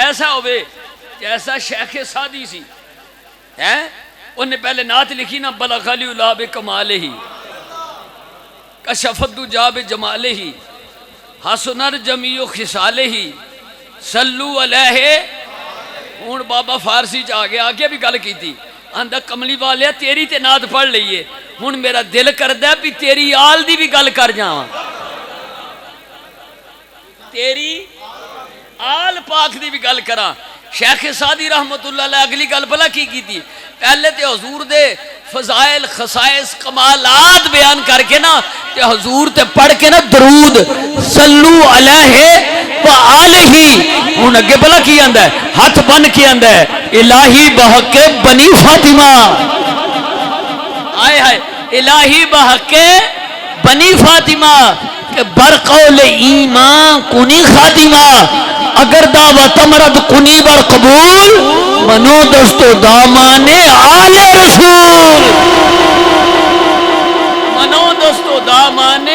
ایسا ہوئے جیسا شیخ سادی سی ہے، انہیں پہلے نعت لکھی نا بلغ العلا بکمالہ کشف الدجی بجمالہ حسن الجمیع خصالہ صلو علیہ۔ ہوں بابا فارسی چ آگے بھی گل کی تھی، آندا کملی والے تیری تے نعت پڑھ لئیے، ہوں میرا دل کردا بھی تیری آل دی بھی گل کر جاواں، تیری آل پاک دی بھی گل کراں۔ شیخ سعدی رحمت اللہ علیہ اگلی گل بھلا کی تھی، پہلے تے حضور دے فضائل خصائص کمالات بیان کر کے نا تے حضور تے پڑھ کے نا درود صلو علیہ وآلہ، ہن اگے بھلا کی آندا ہے، ہاتھ بن کے آندا ہے الہی بحق بنی فاطمہ، آئے ہائے الہی بحق بنی فاطمہ کہ برقول ایمان کنی خاتمہ، اگر دعوت امرد کنی بر قبول منو دستو دامان آل رسول، منو دستو دامان